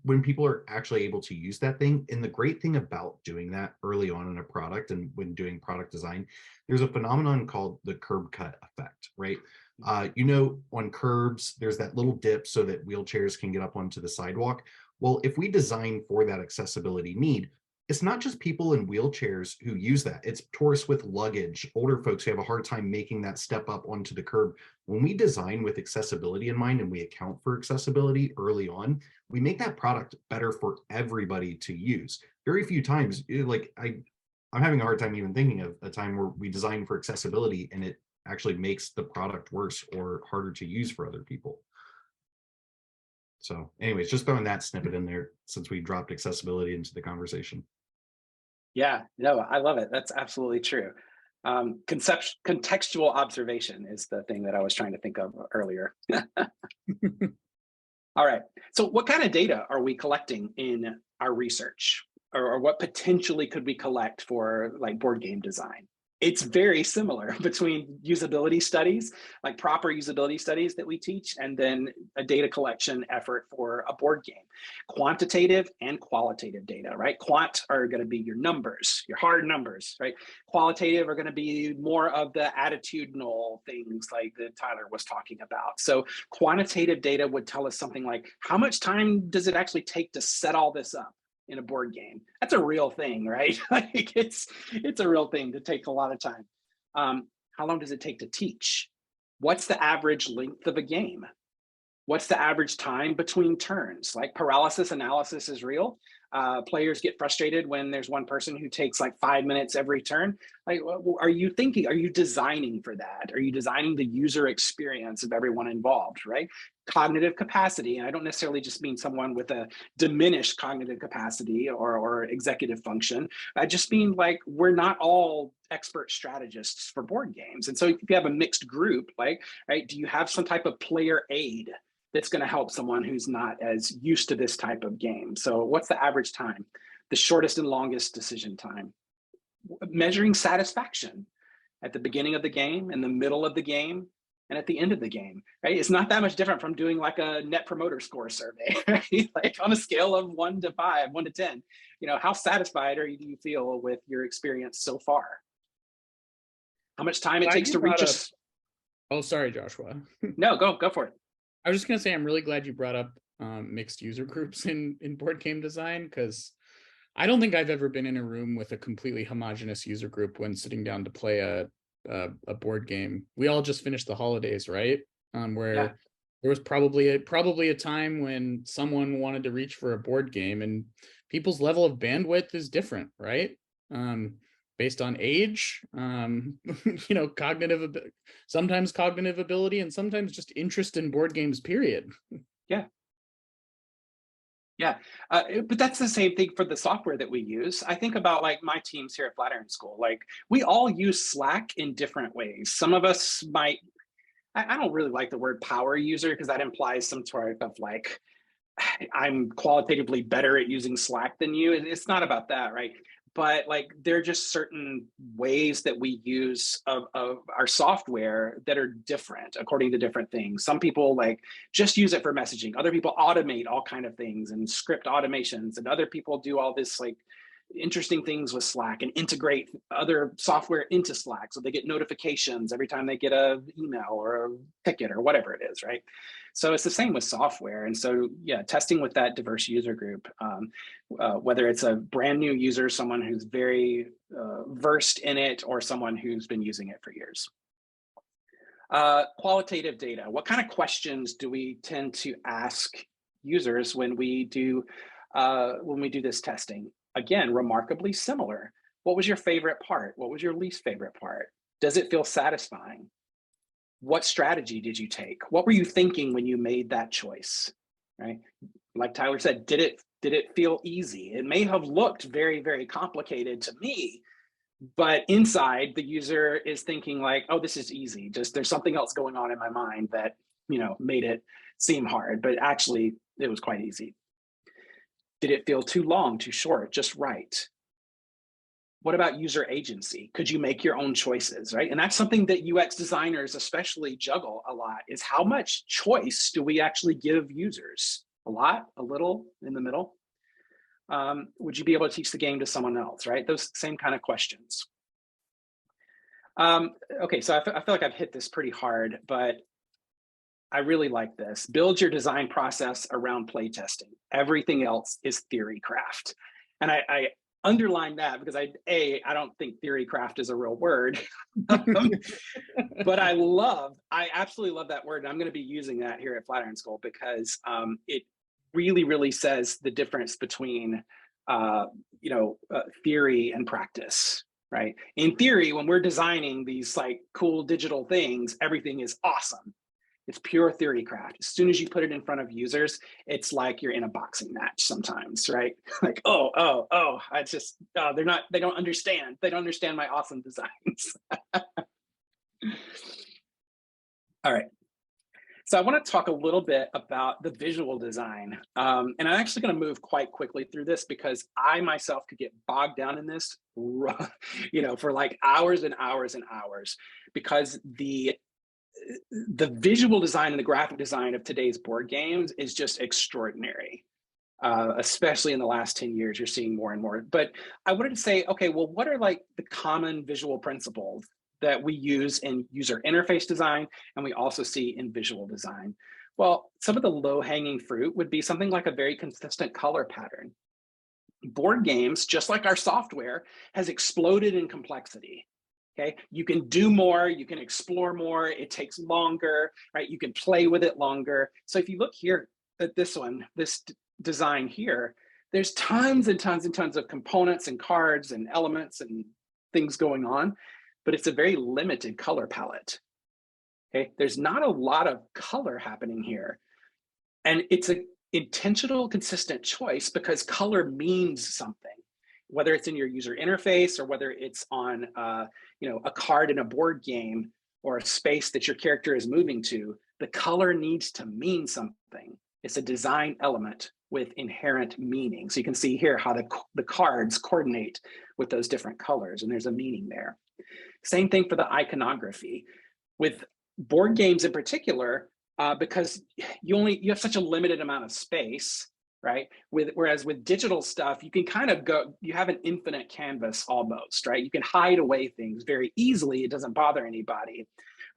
when people are actually able to use that thing. And the great thing about doing that early on in a product and when doing product design, there's a phenomenon called the curb cut effect, right? On curbs, there's that little dip so that wheelchairs can get up onto the sidewalk. Well, if we design for that accessibility need, it's not just people in wheelchairs who use that. It's tourists with luggage, older folks who have a hard time making that step up onto the curb. When we design with accessibility in mind and we account for accessibility early on, we make that product better for everybody to use. Very few times, I'm having a hard time even thinking of a time where we design for accessibility and it actually makes the product worse or harder to use for other people. So anyways, just throwing that snippet in there since we dropped accessibility into the conversation. Yeah, no, I love it. That's absolutely true. Contextual observation is the thing that I was trying to think of earlier. All right. So what kind of data are we collecting in our research, or what potentially could we collect for like board game design? It's very similar between usability studies, like proper usability studies that we teach, and then a data collection effort for a board game. Quantitative and qualitative data, right? Quant are going to be your numbers, your hard numbers, right? Qualitative are going to be more of the attitudinal things like that Tyler was talking about. So quantitative data would tell us something like, how much time does it actually take to set all this up in a board game? That's a real thing, right? Like it's a real thing to take a lot of time. How long does it take to teach? What's the average length of a game? What's the average time between turns? Like paralysis analysis is real. Players get frustrated when there's one person who takes like 5 minutes every turn. Like, are you designing for that? Are you designing the user experience of everyone involved, right? cognitive capacity, and I don't necessarily just mean someone with a diminished cognitive capacity or executive function. I just mean like we're not all expert strategists for board games. And so if you have a mixed group, like, right, do you have some type of player aid that's going to help someone who's not as used to this type of game? So what's the average time? The shortest and longest decision time. Measuring satisfaction at the beginning of the game, in the middle of the game, and at the end of the game, right? It's not that much different from doing like a net promoter score survey, right? Like on a scale of 1 to 5, 1 to 10, you know, how satisfied do you feel with your experience so far? How much time it takes to reach a... Oh, sorry, Joshua. No, go for it. I was just gonna say, I'm really glad you brought up mixed user groups in board game design, because I don't think I've ever been in a room with a completely homogenous user group when sitting down to play a board game. We all just finished the holidays, right? Where there was probably a time when someone wanted to reach for a board game, and people's level of bandwidth is different, right? Based on age, you know, sometimes cognitive ability, and sometimes just interest in board games, period. Yeah, but that's the same thing for the software that we use. I think about like my teams here at Flatiron School, like we all use Slack in different ways. Some of us might, I don't really like the word power user because that implies some sort of like, I'm qualitatively better at using Slack than you. It's not about that, right? But like there are just certain ways that we use of our software that are different according to different things. Some people like just use it for messaging. Other people automate all kind of things and script automations, and other people do all this like interesting things with Slack and integrate other software into Slack so they get notifications every time they get an email or a ticket or whatever it is, right? So it's the same with software. And so, yeah, testing with that diverse user group, whether it's a brand new user, someone who's very versed in it, or someone who's been using it for years. Qualitative data. What kind of questions do we tend to ask users when we do this testing? Again, remarkably similar. What was your favorite part? What was your least favorite part? Does it feel satisfying? What strategy did you take? What were you thinking when you made that choice, right? Like Tyler said, did it feel easy? It may have looked very, very complicated to me, but inside the user is thinking like, oh, this is easy. Just there's something else going on in my mind that, you know, made it seem hard, but actually it was quite easy. Did it feel too long, too short, just right? What about user agency? Could you make your own choices, right? And that's something that UX designers especially juggle a lot, is how much choice do we actually give users? A lot, a little, in the middle? Would you be able to teach the game to someone else, right? Those same kind of questions. Okay, so I feel like I've hit this pretty hard, but I really like this. Build your design process around playtesting. Everything else is TheoryCraft. And I underline that because I don't think TheoryCraft is a real word, but I absolutely love that word. And I'm going to be using that here at Flatiron School because it really, really says the difference between, theory and practice, right? In theory, when we're designing these like cool digital things, everything is awesome. It's pure TheoryCraft. As soon as you put it in front of users, it's like you're in a boxing match sometimes, right? Like, I just, they don't understand. They don't understand my awesome designs. All right. So I want to talk a little bit about the visual design. And I'm actually going to move quite quickly through this because I myself could get bogged down in this, for like hours and hours and hours, because the visual design and the graphic design of today's board games is just extraordinary. Especially in the last 10 years, you're seeing more and more. But I wanted to say, okay, well, what are like the common visual principles that we use in user interface design and we also see in visual design? Well, some of the low-hanging fruit would be something like a very consistent color pattern. Board games, just like our software, has exploded in complexity. Okay, you can do more, you can explore more, it takes longer, right? You can play with it longer. So if you look here at this one, this design here, there's tons and tons and tons of components and cards and elements and things going on, but it's a very limited color palette. Okay, there's not a lot of color happening here. And it's an intentional, consistent choice because color means something, whether it's in your user interface or whether it's on a card in a board game or a space that your character is moving to. The color needs to mean something. It's a design element with inherent meaning. So you can see here how the cards coordinate with those different colors, and there's a meaning there. Same thing for the iconography. With board games in particular, because you have such a limited amount of space, right? Whereas with digital stuff, you can kind of you have an infinite canvas almost, right? You can hide away things very easily. It doesn't bother anybody,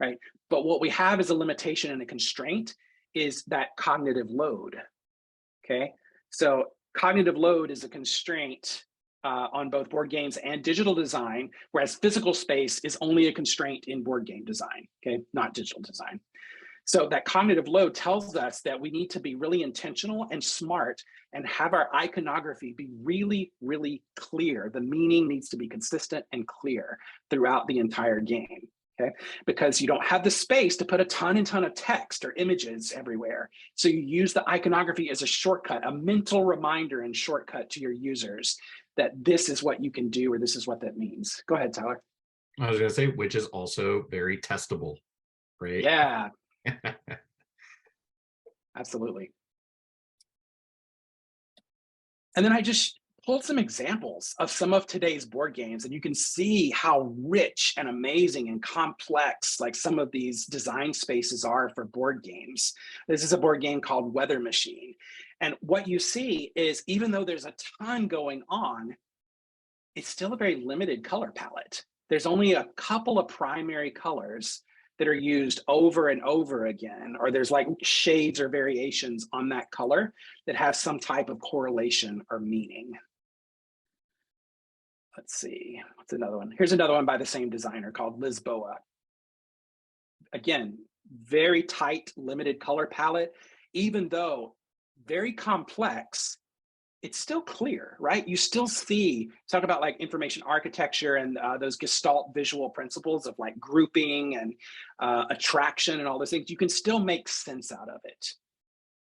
right? But what we have as a limitation and a constraint is that cognitive load, okay? So cognitive load is a constraint on both board games and digital design, whereas physical space is only a constraint in board game design, okay? Not digital design. So that cognitive load tells us that we need to be really intentional and smart and have our iconography be really, really clear. The meaning needs to be consistent and clear throughout the entire game, okay? Because you don't have the space to put a ton of text or images everywhere. So you use the iconography as a shortcut, a mental reminder and shortcut to your users that this is what you can do or this is what that means. Go ahead, Tyler. I was going to say, which is also very testable, right? Yeah. Absolutely. And then I just pulled some examples of some of today's board games, and you can see how rich and amazing and complex like some of these design spaces are for board games. This is a board game called Weather Machine. And what you see is even though there's a ton going on, it's still a very limited color palette. There's only a couple of primary colors that are used over and over again, or there's like shades or variations on that color that have some type of correlation or meaning. Let's see, what's another one? Here's another one by the same designer called Lisboa. Again, very tight, limited color palette, even though very complex, it's still clear, right? You still see, talk about like information architecture and those Gestalt visual principles of like grouping and attraction and all those things. You can still make sense out of it.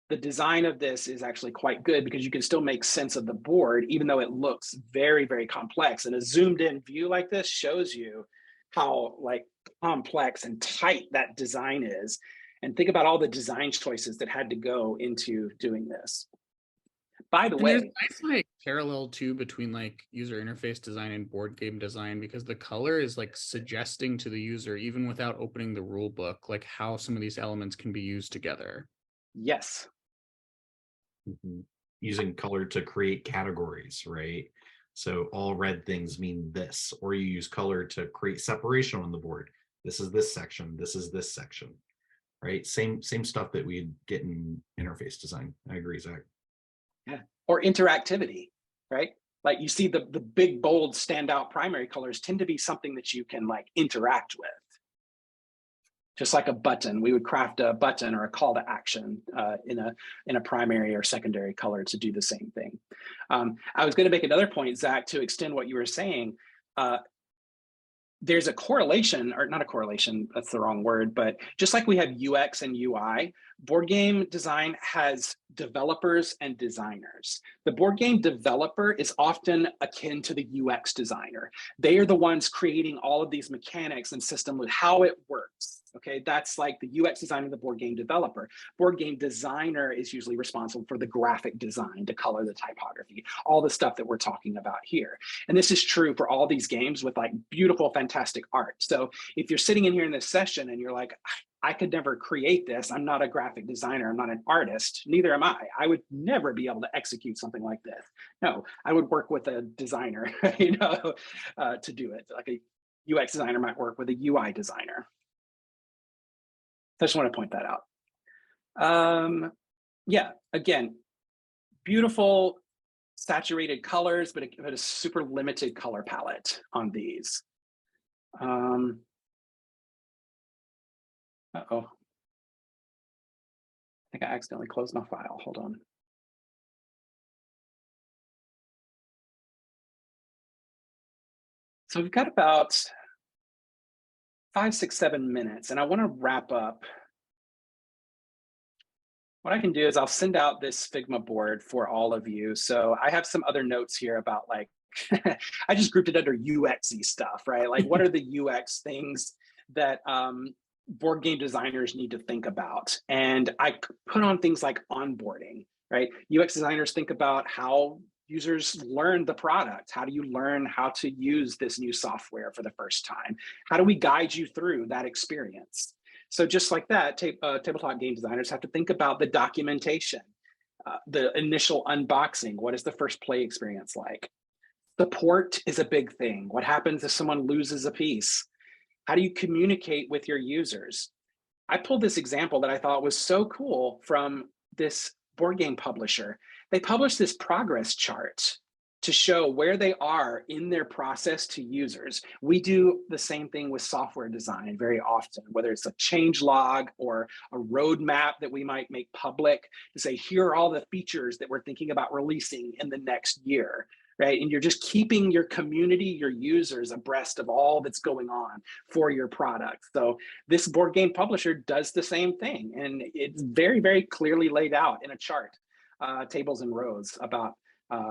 The design of this is actually quite good because you can still make sense of the board, even though it looks very, very complex. And a zoomed in view like this shows you how like complex and tight that design is. And think about all the design choices that had to go into doing this. By the way, there's a nice like parallel too between like user interface design and board game design, because the color is like suggesting to the user, even without opening the rule book, like how some of these elements can be used together. yes. Mm-hmm. Using color to create categories, right? So all red things mean this, or you use color to create separation on the board. This is this section, this is this section, right? Same stuff that we get in interface design. I agree, Zach. Yeah, or interactivity, right? Like you see the big, bold, standout primary colors tend to be something that you can like interact with. Just like a button, we would craft a button or a call to action in a primary or secondary color to do the same thing. I was going to make another point, Zach, to extend what you were saying. There's a correlation, or not a correlation, that's the wrong word, but just like we have UX and UI, board game design has developers and designers. The board game developer is often akin to the UX designer. They are the ones creating all of these mechanics and system with how it works. Okay, that's like the UX designer, the board game developer. Board game designer is usually responsible for the graphic design, to color, the typography, all the stuff that we're talking about here. And this is true for all these games with like beautiful, fantastic art. So if you're sitting in here in this session and you're like, I could never create this, I'm not a graphic designer, I'm not an artist, neither am I. I would never be able to execute something like this. No, I would work with a designer, to do it. Like a UX designer might work with a UI designer. I just want to point that out. Yeah, again, beautiful saturated colors, but a super limited color palette on these. Uh-oh. I think I accidentally closed my file. Hold on. So we've got about 5, 6, 7 minutes, and I want to wrap up what I can do is I'll send out this Figma board for all of you. So I have some other notes here about like, I just grouped it under UX-y stuff, right? Like what are the UX things that board game designers need to think about? And I put on things like onboarding, right? UX designers think about how users learn the product. How do you learn how to use this new software for the first time? How do we guide you through that experience? So just like that, tabletop game designers have to think about the documentation, the initial unboxing. What is the first play experience like? Support is a big thing. What happens if someone loses a piece? How do you communicate with your users? I pulled this example that I thought was so cool from this board game publisher. They published this progress chart to show where they are in their process to users. We do the same thing with software design very often, whether it's a change log or a roadmap that we might make public to say, here are all the features that we're thinking about releasing in the next year, right? And you're just keeping your community, your users abreast of all that's going on for your product. So this board game publisher does the same thing. And it's very, very clearly laid out in a chart, tables and rows about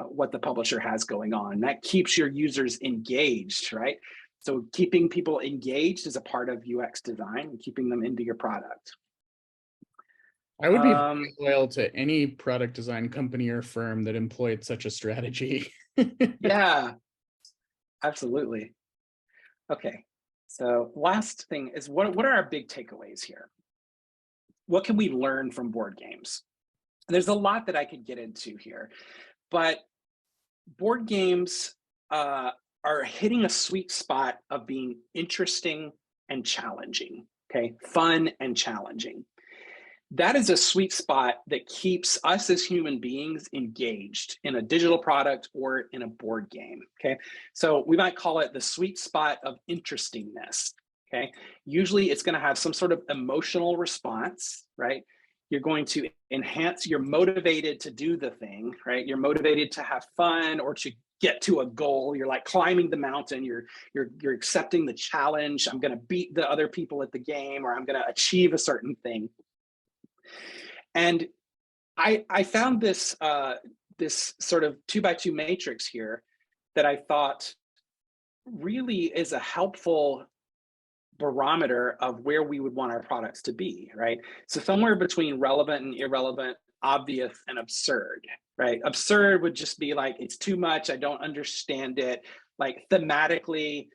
what the publisher has going on. That keeps your users engaged, right? So keeping people engaged is a part of UX design and keeping them into your product. I would be very loyal to any product design company or firm that employed such a strategy. Yeah, absolutely. Okay, so last thing is what are our big takeaways here? What can we learn from board games? There's a lot that I could get into here, but board games are hitting a sweet spot of being interesting and challenging, okay? Fun and challenging. That is a sweet spot that keeps us as human beings engaged in a digital product or in a board game, okay? So we might call it the sweet spot of interestingness, okay? Usually it's gonna have some sort of emotional response, right? You're going to enhance, you're motivated to do the thing, right? You're motivated to have fun or to get to a goal. You're like climbing the mountain, you're accepting the challenge. I'm gonna beat the other people at the game, or I'm gonna achieve a certain thing. And I found this, this sort of 2x2 matrix here that I thought really is a helpful barometer of where we would want our products to be, right? So somewhere between relevant and irrelevant, obvious and absurd, right? Absurd would just be like, it's too much, I don't understand it. Like thematically,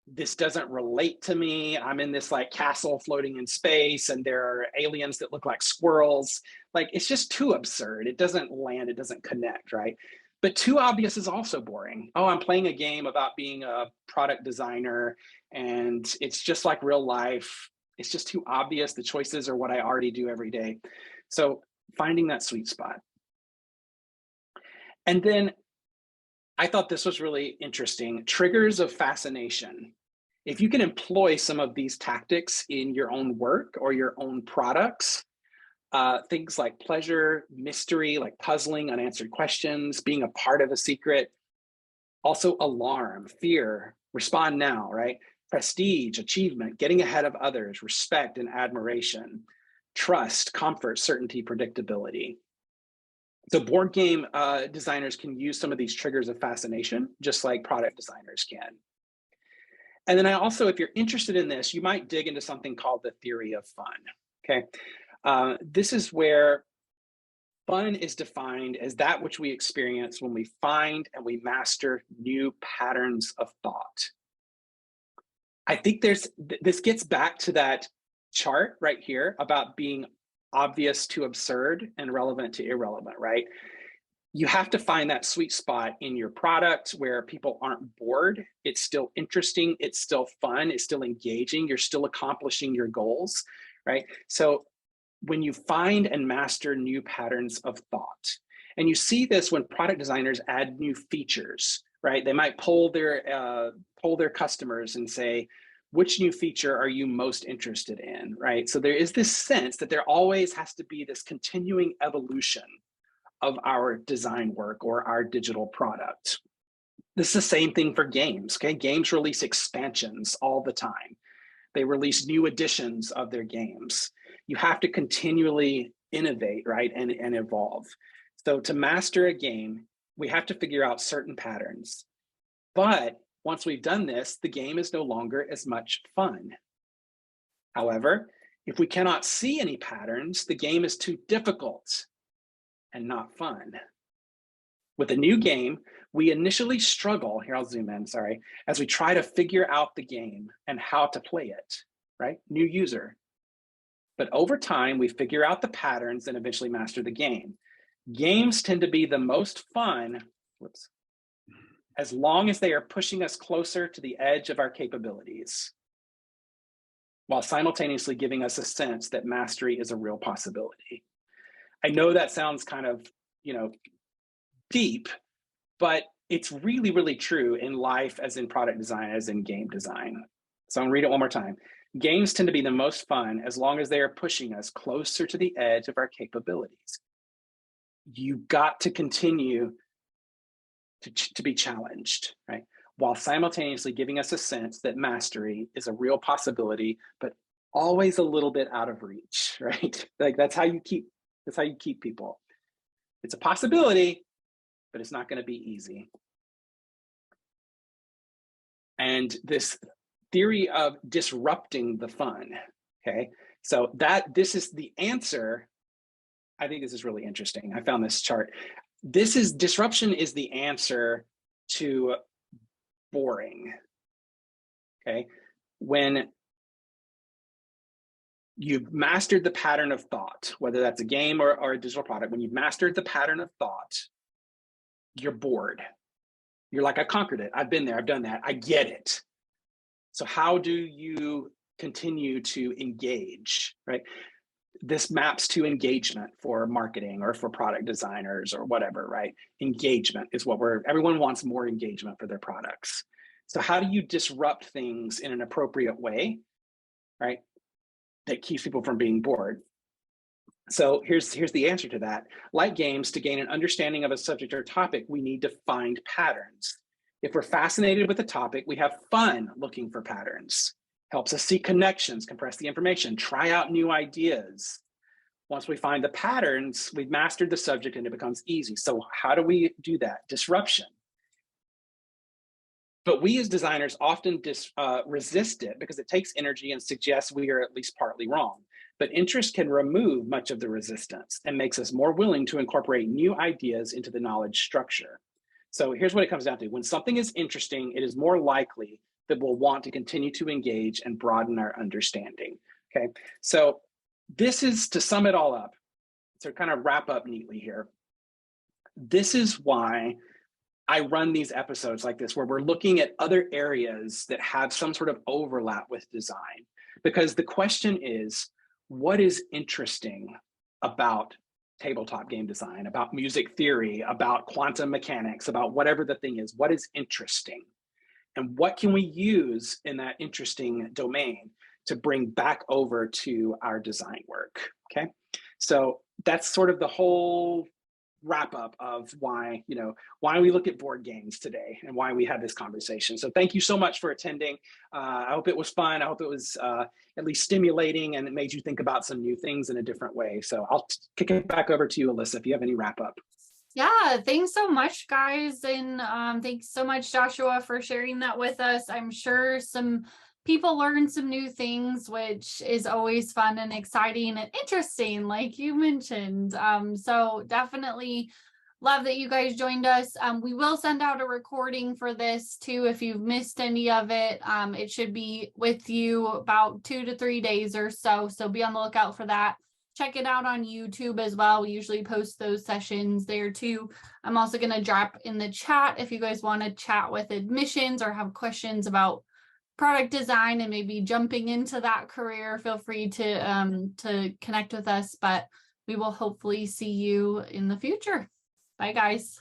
this doesn't relate to me. I'm in this like castle floating in space and there are aliens that look like squirrels. Like it's just too absurd. It doesn't land, it doesn't connect, right? But too obvious is also boring. Oh, I'm playing a game about being a product designer and it's just like real life. It's just too obvious. The choices are what I already do every day. So finding that sweet spot. And then I thought this was really interesting. Triggers of fascination. If you can employ some of these tactics in your own work or your own products, things like pleasure, mystery, like puzzling, unanswered questions, being a part of a secret, also alarm, fear, respond now, right? Prestige, achievement, getting ahead of others, respect and admiration, trust, comfort, certainty, predictability. So board game designers can use some of these triggers of fascination, just like product designers can. And then I also, if you're interested in this, you might dig into something called the theory of fun, okay? This is where fun is defined as that which we experience when we find and we master new patterns of thought. I think this gets back to that chart right here about being obvious to absurd and relevant to irrelevant, right? You have to find that sweet spot in your product where people aren't bored. It's still interesting. It's still fun. It's still engaging. You're still accomplishing your goals, right? So when you find and master new patterns of thought, and you see this when product designers add new features, right? They might poll their customers and say, which new feature are you most interested in, right? So there is this sense that there always has to be this continuing evolution of our design work or our digital product. This is the same thing for games, okay? Games release expansions all the time. They release new editions of their games. You have to continually innovate, right, and evolve. So to master a game, we have to figure out certain patterns. But once we've done this, the game is no longer as much fun. However, if we cannot see any patterns, the game is too difficult and not fun. With a new game, we initially struggle, here I'll zoom in, sorry, as we try to figure out the game and how to play it, right? New user. But over time, we figure out the patterns and eventually master the game. Games tend to be the most fun, as long as they are pushing us closer to the edge of our capabilities, while simultaneously giving us a sense that mastery is a real possibility. I know that sounds kind of, deep, but it's really, really true in life, as in product design, as in game design. So I'm gonna read it one more time. Games tend to be the most fun as long as they are pushing us closer to the edge of our capabilities. You've got to continue to be challenged, right? While simultaneously giving us a sense that mastery is a real possibility, but always a little bit out of reach, right? Like that's how you keep people. It's a possibility, but it's not going to be easy. And this theory of disrupting the fun, okay? So this is the answer. I think this is really interesting. I found this chart. Disruption is the answer to boring, okay? When you've mastered the pattern of thought, whether that's a game or a digital product, when you've mastered the pattern of thought, you're bored. You're like, I conquered it. I've been there, I've done that, I get it. So how do you continue to engage, right? This maps to engagement for marketing or for product designers or whatever, right? Engagement is what everyone wants more engagement for their products. So how do you disrupt things in an appropriate way, right? That keeps people from being bored. So here's the answer to that. Like games, to gain an understanding of a subject or topic, we need to find patterns. If we're fascinated with a topic, we have fun looking for patterns. Helps us see connections, compress the information, try out new ideas. Once we find the patterns, we've mastered the subject and it becomes easy. So how do we do that? Disruption. But we as designers often resist it because it takes energy and suggests we are at least partly wrong. But interest can remove much of the resistance and makes us more willing to incorporate new ideas into the knowledge structure. So here's what it comes down to. When something is interesting, it is more likely that we'll want to continue to engage and broaden our understanding, okay? So this is, to sum it all up, to kind of wrap up neatly here, this is why I run these episodes like this, where we're looking at other areas that have some sort of overlap with design. Because the question is, what is interesting about tabletop game design, about music theory, about quantum mechanics, about whatever the thing is? What is interesting? And what can we use in that interesting domain to bring back over to our design work, okay? So that's sort of the whole wrap up of why we look at board games today and why we had this conversation. So thank you so much for attending. I hope it was fun. I hope it was at least stimulating and it made you think about some new things in a different way. So I'll kick it back over to you, Alyssa, if you have any wrap up. Yeah, thanks so much, guys. And thanks so much, Joshua, for sharing that with us. I'm sure some people learn some new things, which is always fun and exciting and interesting, like you mentioned. So definitely love that you guys joined us. We will send out a recording for this too. If you've missed any of it, it should be with you about 2 to 3 days or so. So be on the lookout for that. Check it out on YouTube as well. We usually post those sessions there too. I'm also going to drop in the chat if you guys want to chat with admissions or have questions about product design and maybe jumping into that career. Feel free to connect with us, but we will hopefully see you in the future. Bye, guys.